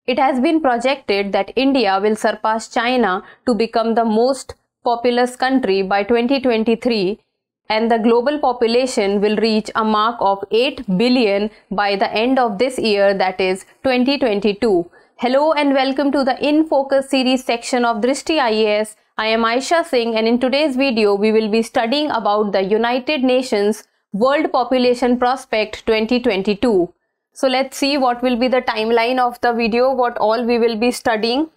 It has been projected that India will surpass China to become the most populous country by 2023, and the global population will reach a mark of 8 billion by the end of this year, that is 2022. Hello and welcome to the In Focus series section of Drishti IAS. I am Aisha Singh, and in today's video we will be studying about the United Nations World Population Prospect 2022. So let's see what will be the timeline of the video, what all we will be studying.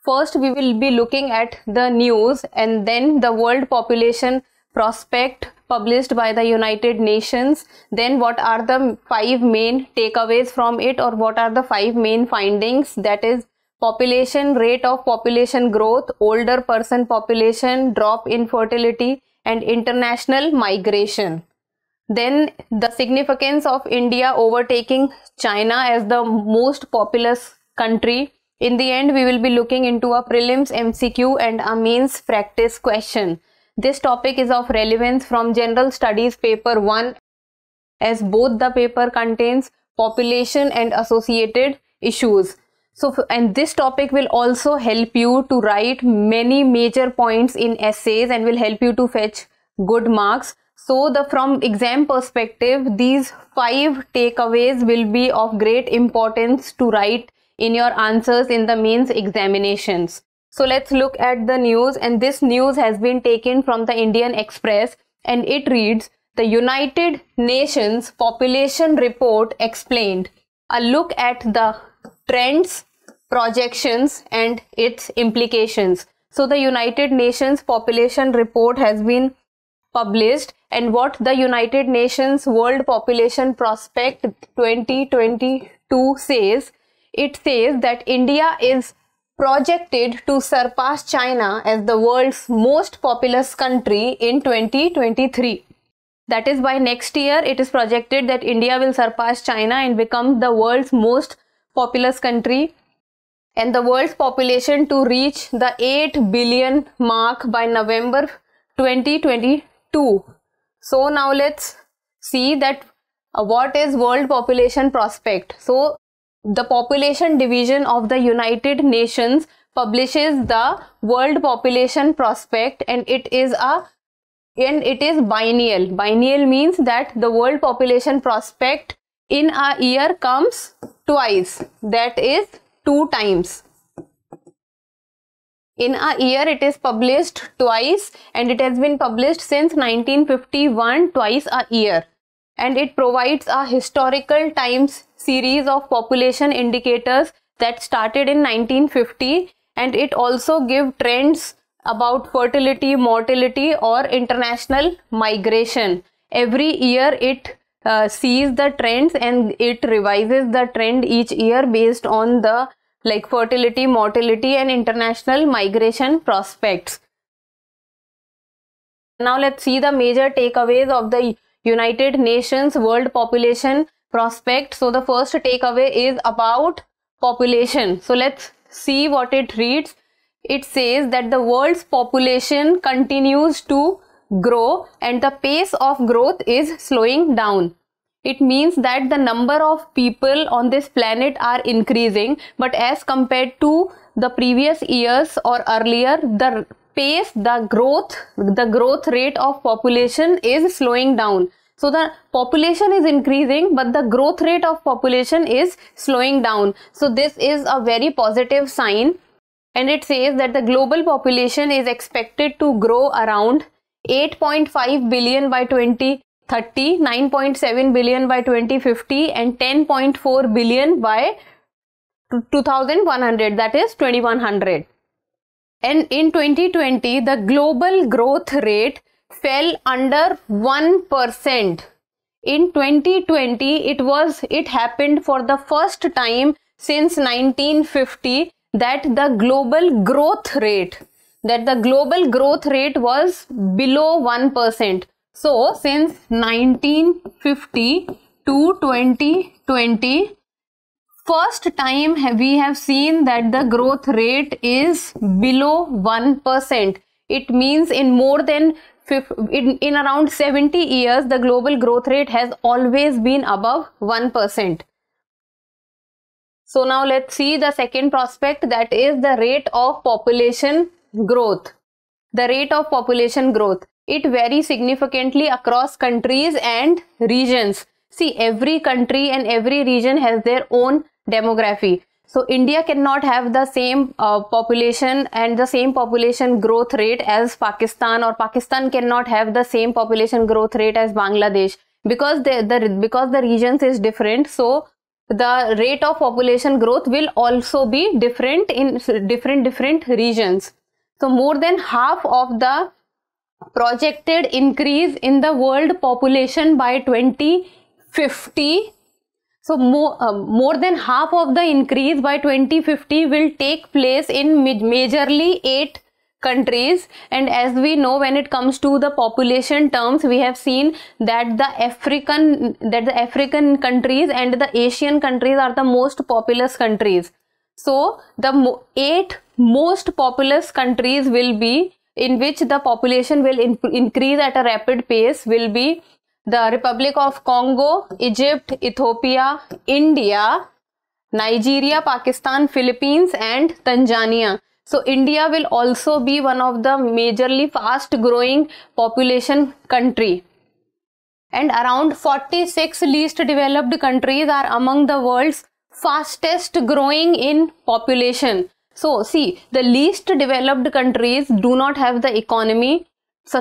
First we will be looking at the news and then the World Population Prospect published by the United Nations. Then what are the 5 main takeaways from it, or what are the 5 main findings, that is population, rate of population growth, older person population, drop in fertility and international migration. Then the significance of India overtaking China as the most populous country. In the end, we will be looking into a prelims MCQ and a mains practice question. This topic is of relevance from General Studies paper 1, as both the paper contains population and associated issues. And this topic will also help you to write many major points in essays and will help you to fetch good marks. So from exam perspective, these 5 takeaways will be of great importance to write in your answers in the mains examinations. So let's look at the news, and this news has been taken from the Indian Express, and it reads, "The United Nations Population Report Explained. A look at the trends, projections and its implications." So the United Nations Population Report has been published, and what the United Nations World Population Prospect 2022 says, it says that India is projected to surpass China as the world's most populous country in 2023. That is, by next year it is projected that India will surpass China and become the world's most populous country, and the world's population to reach the 8 billion mark by November 2022. So now let's see that what is World Population Prospect. So the population division of the United Nations publishes the World Population Prospect, and it is biennial. Biennial means that the World Population Prospect in a year comes twice, that is 2 times. In a year it is published twice, and it has been published since 1951, twice a year. And it provides a historical times series of population indicators that started in 1950, and it also gives trends about fertility, mortality or international migration. Every year it sees the trends and it revises the trend each year based on the fertility, mortality and international migration prospects. Now let's see the major takeaways of the United Nations World Population Prospect. So the first takeaway is about population. So let's see what it reads. It says that the world's population continues to grow and the pace of growth is slowing down. It means that the number of people on this planet are increasing, but as compared to the previous years or earlier, the pace, the growth rate of population is slowing down. So the population is increasing, but the growth rate of population is slowing down. So this is a very positive sign, and it says that the global population is expected to grow around 8.5 billion by 2030, 9.7 billion by 2050 and 10.4 billion by 2100, that is 2100. And in 2020 the global growth rate fell under 1%. In 2020 it happened for the first time since 1950 that the global growth rate was below 1%. So since 1950 to 2020, first time we have seen that the growth rate is below 1%. It means in around 70 years the global growth rate has always been above 1%. So now let's see the second prospect, that is the rate of population growth. The rate of population growth. It varies significantly across countries and regions. See, every country and every region has their own demography. So India cannot have the same population and the same population growth rate as Pakistan, or Pakistan cannot have the same population growth rate as Bangladesh, because the regions is different. So the rate of population growth will also be different in different regions. So more than half of the projected increase in the world population by 2050, so more than half of the increase by 2050 will take place in majorly 8 countries. And as we know, when it comes to the population terms, we have seen that the African countries and the Asian countries are the most populous countries. So the 8 most populous countries will be, in which the population will increase at a rapid pace, will be the Republic of Congo, Egypt, Ethiopia, India, Nigeria, Pakistan, Philippines and Tanzania. So India will also be one of the majorly fast growing population country. And around 46 least developed countries are among the world's fastest growing in population. So see, the least developed countries do not have the economy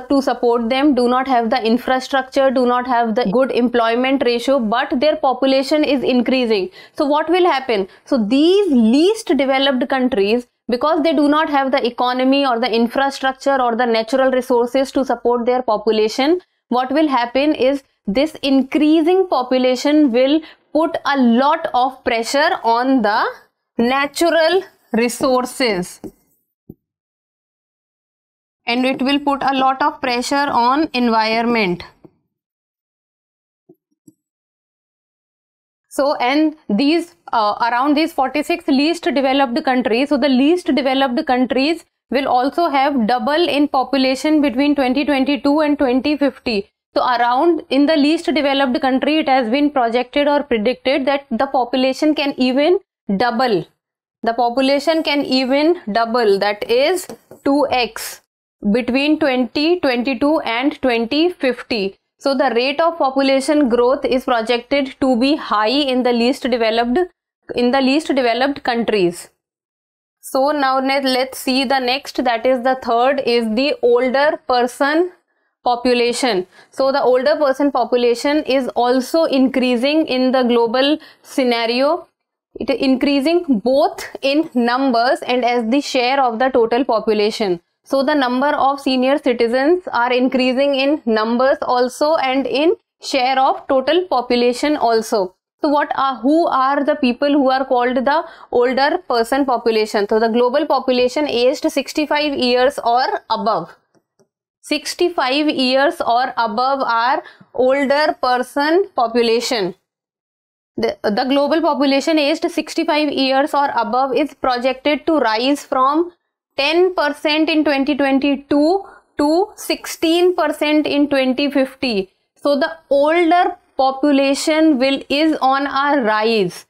to support them, do not have the infrastructure, do not have the good employment ratio, but their population is increasing. So what will happen? So these least developed countries, because they do not have the economy or the infrastructure or the natural resources to support their population, what will happen is this increasing population will put a lot of pressure on the natural resources, and it will put a lot of pressure on environment. So, and these around these 46 least developed countries, so the least developed countries will also have double in population between 2022 and 2050. So around in the least developed country, it has been projected or predicted that the population can even double. The population can even double, that is 2x between 2022 and 2050. So the rate of population growth is projected to be high in the least developed countries. So now let's see the next, that is the third, is the older person population. So the older person population is also increasing in the global scenario. It is increasing both in numbers and as the share of the total population. So the number of senior citizens are increasing in numbers also and in share of total population also. So who are the people who are called the older person population? So the global population aged 65 years or above. 65 years or above are older person population. The global population aged 65 years or above is projected to rise from 10% in 2022 to 16% in 2050. So the older population is on a rise.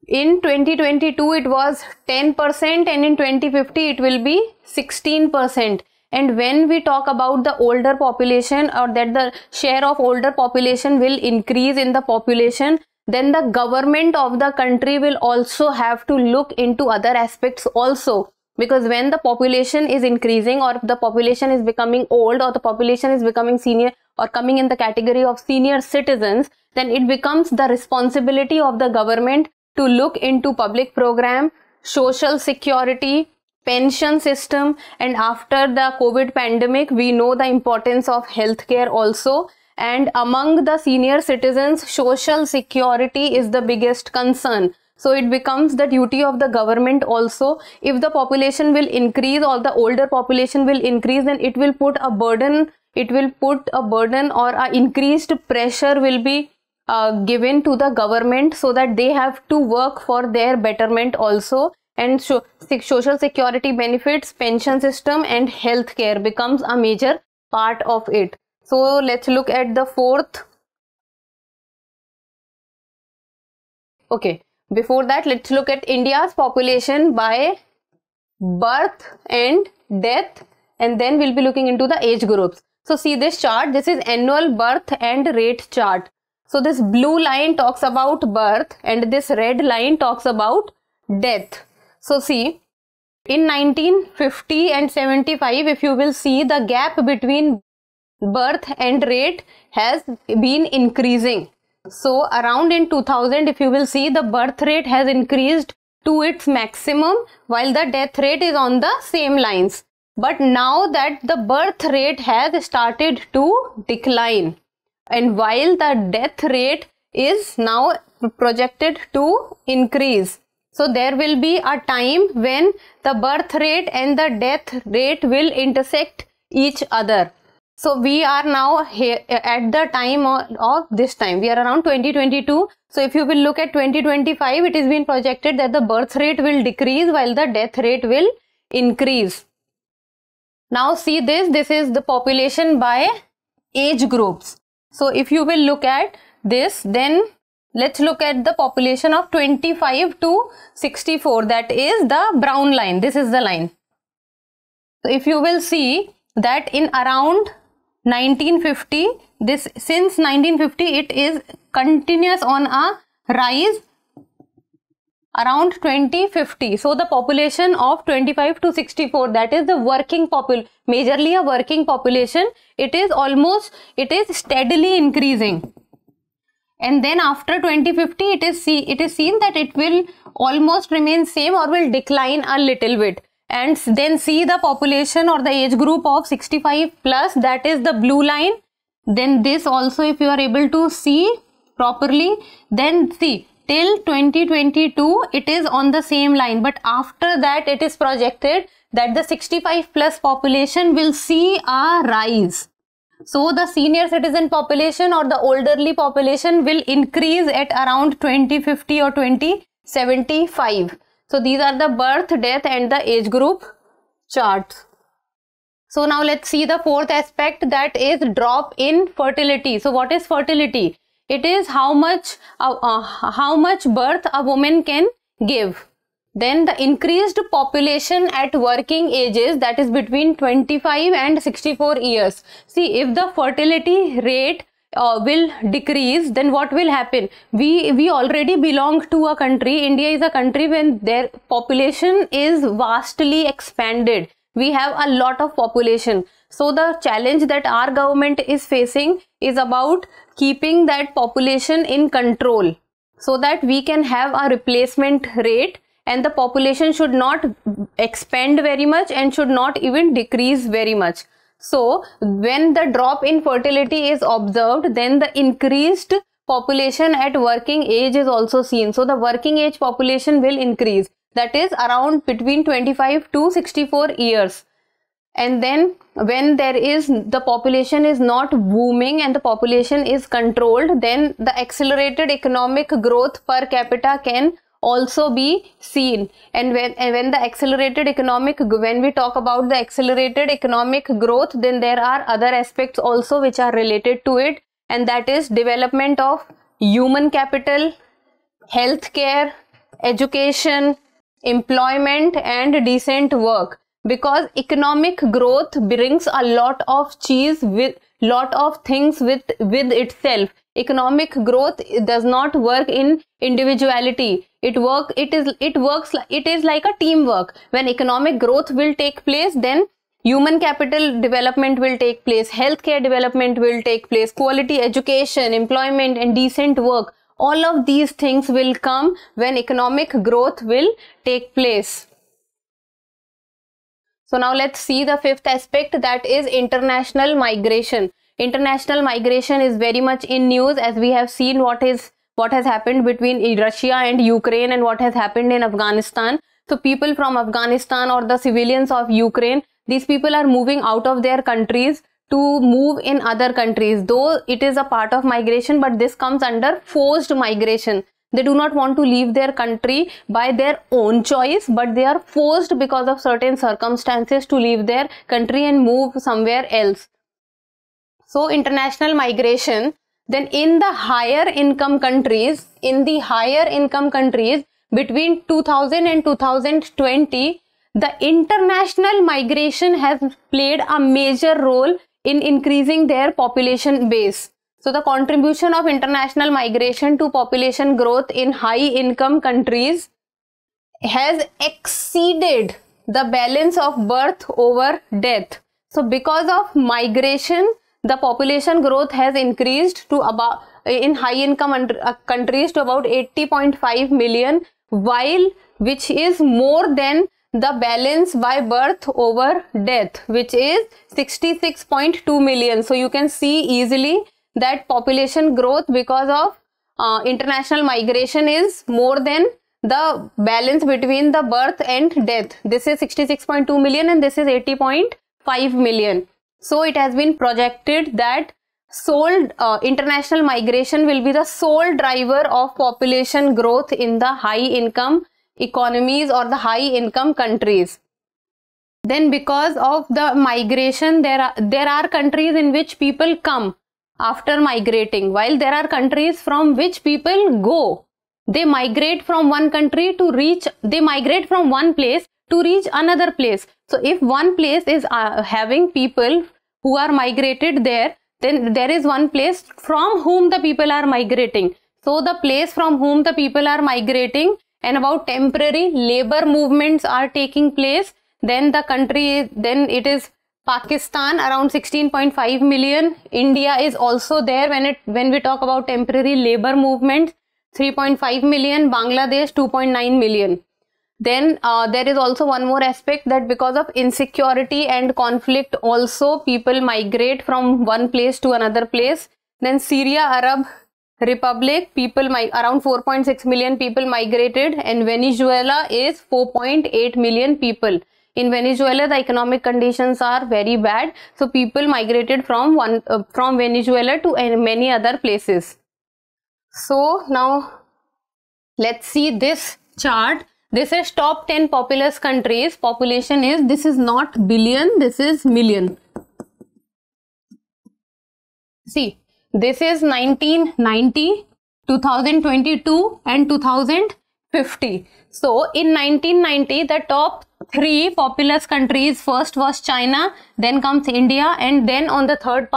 In 2022 it was 10% and in 2050 it will be 16%. And when we talk about the older population, or that the share of older population will increase in the population, then the government of the country will also have to look into other aspects also. Because when the population is increasing, or the population is becoming old, or the population is becoming senior or coming in the category of senior citizens, then it becomes the responsibility of the government to look into public program, social security, pension system, and after the COVID pandemic, we know the importance of healthcare also. And among the senior citizens, social security is the biggest concern. So it becomes the duty of the government also. If the population will increase or the older population will increase, then it will put a burden. It will put a burden or a increased pressure will be given to the government, so that they have to work for their betterment also. And social security benefits, pension system and healthcare becomes a major part of it. So let's look at the fourth. Okay. Before that, let's look at India's population by birth and death, and then we'll be looking into the age groups. So see this chart, this is annual birth and rate chart. So this blue line talks about birth and this red line talks about death. So see, in 1950 and 75, if you will see, the gap between birth and rate has been increasing. So around in 2000, if you will see, the birth rate has increased to its maximum while the death rate is on the same lines. But now that the birth rate has started to decline, and while the death rate is now projected to increase. So there will be a time when the birth rate and the death rate will intersect each other. So we are now here at the time of this time. We are around 2022. So if you will look at 2025, it is been projected that the birth rate will decrease while the death rate will increase. Now see this, this is the population by age groups. So if you will look at this, then let's look at the population of 25 to 64. That is the brown line. This is the line. So if you will see that in around 1950, this since 1950 it is continuous on a rise around 2050. So the population of 25 to 64, that is the working majorly a working population, it is steadily increasing. And then after 2050, it is seen that it will almost remain same or will decline a little bit. And then see the population or the age group of 65 plus, that is the blue line. Then this also, if you are able to see properly, then see till 2022 it is on the same line, but after that it is projected that the 65 plus population will see a rise. So the senior citizen population or the elderly population will increase at around 2050 or 2075. So these are the birth, death and the age group charts. So now let's see the fourth aspect, that is drop in fertility. So what is fertility? It is how much birth a woman can give. Then the increased population at working ages, that is between 25 and 64 years. See, if the fertility rate will decrease, then what will happen? We already belong to a country. India is a country when their population is vastly expanded. We have a lot of population. So the challenge that our government is facing is about keeping that population in control so that we can have a replacement rate, and the population should not expand very much and should not even decrease very much. So when the drop in fertility is observed, then the increased population at working age is also seen. So the working age population will increase, that is around between 25 to 64 years. And then when the population is not booming and the population is controlled, then the accelerated economic growth per capita can also be seen. And when the accelerated when we talk about the accelerated economic growth, then there are other aspects also which are related to it, and that is development of human capital, healthcare, education, employment and decent work. Because economic growth brings a lot of things with itself. Economic growth does not work in individuality. It is like a teamwork. When economic growth will take place, then human capital development will take place, healthcare development will take place, quality education, employment and decent work. All of these things will come when economic growth will take place. So now let's see the fifth aspect, that is international migration. International migration is very much in news, as we have seen what has happened between Russia and Ukraine and what has happened in Afghanistan. So people from Afghanistan or the civilians of Ukraine, these people are moving out of their countries to move in other countries. Though it is a part of migration, but this comes under forced migration. They do not want to leave their country by their own choice, but they are forced because of certain circumstances to leave their country and move somewhere else. So international migration, Then in the higher income countries, between 2000 and 2020, the international migration has played a major role in increasing their population base. So the contribution of international migration to population growth in high income countries has exceeded the balance of birth over death. So because of migration, the population growth has increased to about, in high income countries, to about 80.5 million, which is more than the balance by birth over death, which is 66.2 million. So you can see easily that population growth because of international migration is more than the balance between the birth and death. This is 66.2 million and this is 80.5 million. So it has been projected that international migration will be the sole driver of population growth in the high income economies or the high income countries. Then because of the migration, there are countries in which people come after migrating, while there are countries from which people go. They migrate from one place to reach another place. So if one place is having people who are migrated there, then there is one place from whom the people are migrating. So the place from whom the people are migrating and about temporary labor movements are taking place. Then it is Pakistan, around 16.5 million. India is also there when we talk about temporary labor movements, 3.5 million. Bangladesh, 2.9 million. Then there is also one more aspect, that because of insecurity and conflict also people migrate from one place to another place. Then Syria Arab Republic, around 4.6 million people migrated, and Venezuela is 4.8 million people. In Venezuela, the economic conditions are very bad, so people migrated from Venezuela to many other places. So now let's see this chart. This is top 10 populous countries. Population is, this is not billion, this is million. See, this is 1990, 2022 and 2050. So in 1990, the top 3 populous countries, first was China, then comes India, and then on the third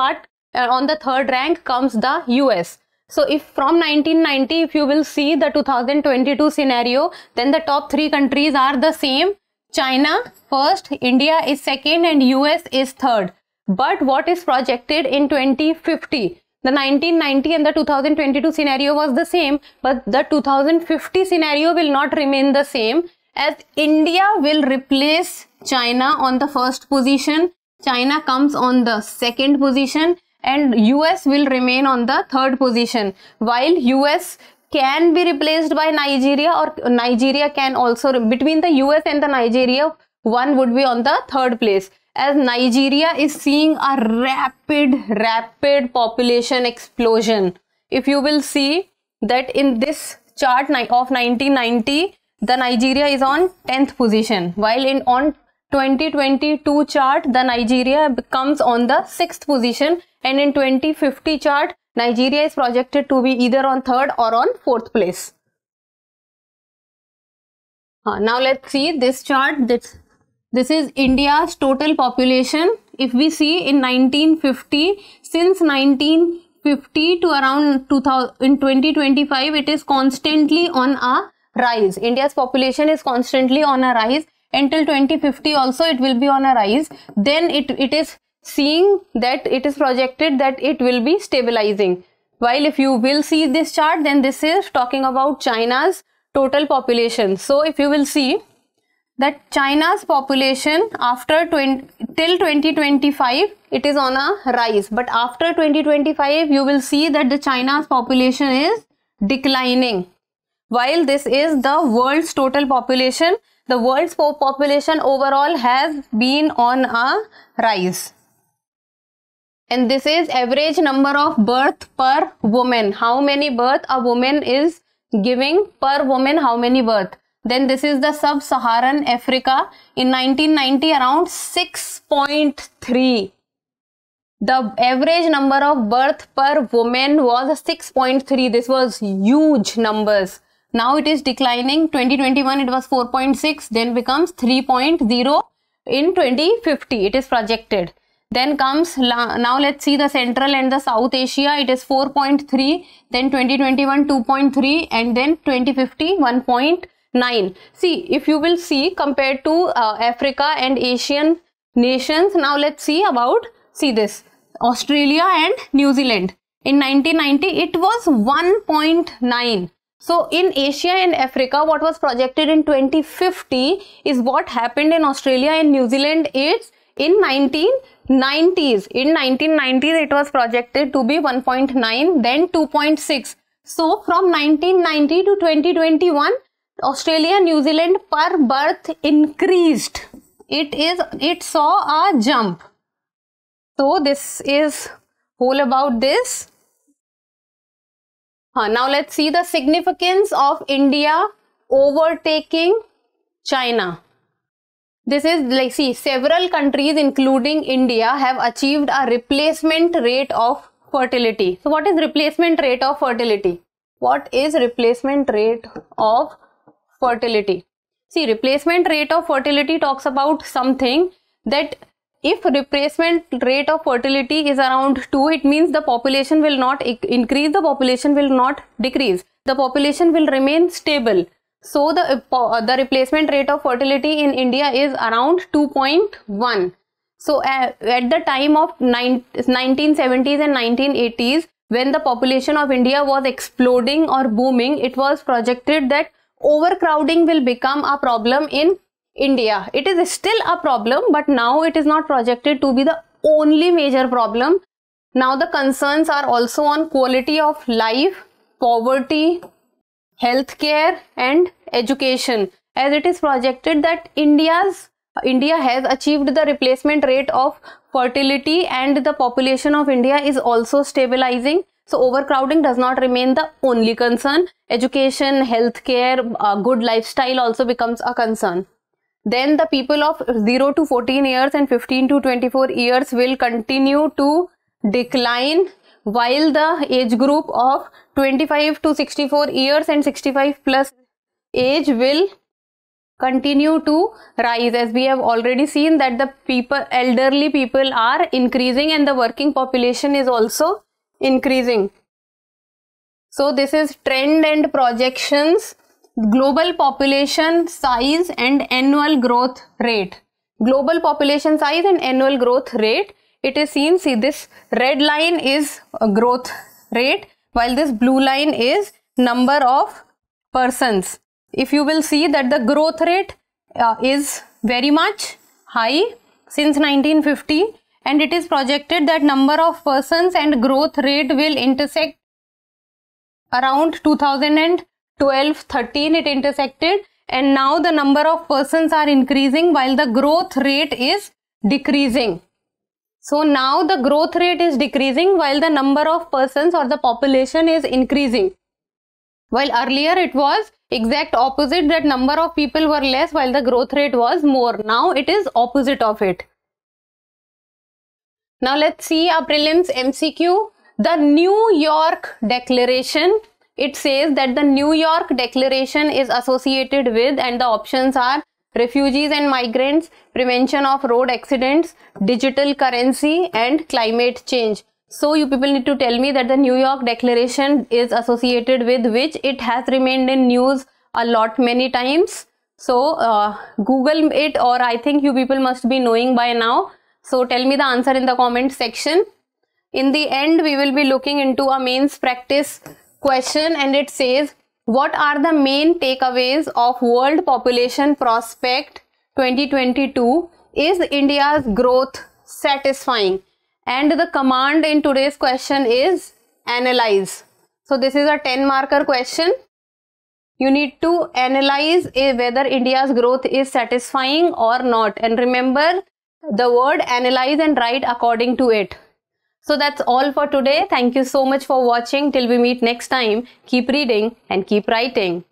rank comes the US. So if from 1990, if you will see the 2022 scenario, then the top 3 countries are the same. China first, India is second, and US is third. But what is projected in 2050? The 1990 and the 2022 scenario was the same, but the 2050 scenario will not remain the same, as India will replace China on the first position. China comes on the second position, and US will remain on the third position, while US can be replaced by Nigeria, or Nigeria can also, between the US and the Nigeria, one would be on the third place, as Nigeria is seeing a rapid population explosion. If you will see that in this chart of 1990, the Nigeria is on 10th position, while on 2022 chart, the Nigeria comes on the 6th position, and in 2050 chart, Nigeria is projected to be either on 3rd or on 4th place. Now let's see this chart. This is India's total population. If we see in 1950, since 1950 to around 2025, it is constantly on a rise. India's population is constantly on a rise. Until 2050 also it will be on a rise. Then it is seeing that it is projected that it will be stabilizing. While if you will see this chart, then this is talking about China's total population. So if you will see that China's population till 2025, it is on a rise, but after 2025 you will see that the China's population is declining. While this is the world's total population, the world's population overall has been on a rise. And this is average number of birth per woman. How many birth a woman is giving per woman, how many birth. Then this is the sub-Saharan Africa. In 1990, around 6.3 the average number of birth per woman was 6.3. This was huge numbers. Now it is declining. 2021 it was 4.6, then becomes 3.0 in 2050. It is projected. Then comes, now let's see the Central and the South Asia. It is 4.3, then 2021 2.3, and then 2050 1.9. See, if you will see compared to Africa and Asian nations, now let's see about, see this, Australia and New Zealand. In 1990 it was 1.9. So in Asia and Africa, what was projected in 2050 is what happened in Australia and New Zealand. It's in 1990s. In 1990s, it was projected to be 1.9, then 2.6. So from 1990 to 2021, Australia and New Zealand per birth increased. It saw a jump. So this is whole about this. Now let's see the significance of India overtaking China. This is like, see, several countries including India have achieved a replacement rate of fertility. So what is replacement rate of fertility? What is replacement rate of fertility? See, replacement rate of fertility talks about something that if replacement rate of fertility is around 2, it means the population will not increase, the population will not decrease, the population will remain stable. So the replacement rate of fertility in India is around 2.1. So at the time of 1970s and 1980s, when the population of India was exploding or booming, it was projected that overcrowding will become a problem in India. It is still a problem, but now it is not projected to be the only major problem. Now the concerns are also on quality of life, poverty, healthcare and education, as it is projected that India has achieved the replacement rate of fertility and the population of India is also stabilizing. So overcrowding does not remain the only concern. Education, healthcare, good lifestyle also becomes a concern. Then the people of 0 to 14 years and 15 to 24 years will continue to decline, while the age group of 25 to 64 years and 65 plus age will continue to rise, as we have already seen that the elderly people are increasing and the working population is also increasing. So this is trend and projections. Global population size and annual growth rate. Global population size and annual growth rate. It is seen, see, this red line is a growth rate, while this blue line is number of persons. If you will see that the growth rate is very much high since 1950, and it is projected that number of persons and growth rate will intersect around 2012-13. It intersected, and now the number of persons are increasing while the growth rate is decreasing. So now the growth rate is decreasing while the number of persons or the population is increasing. While earlier it was exact opposite, that number of people were less while the growth rate was more. Now it is opposite of it. Now let's see a prelims MCQ. The New York Declaration. It says that the New York Declaration is associated with, and the options are refugees and migrants, prevention of road accidents, digital currency and climate change. So you people need to tell me that the New York Declaration is associated with which. It has remained in news a lot many times. So Google it, or I think you people must be knowing by now. So tell me the answer in the comment section. In the end, we will be looking into a mains practice question, and it says, what are the main takeaways of World Population Prospect 2022? Is India's growth satisfying? And the command in today's question is analyze. So this is a 10 marker question. You need to analyze whether India's growth is satisfying or not, and remember the word analyze and write according to it. So that's all for today. Thank you so much for watching. Till we meet next time, keep reading and keep writing.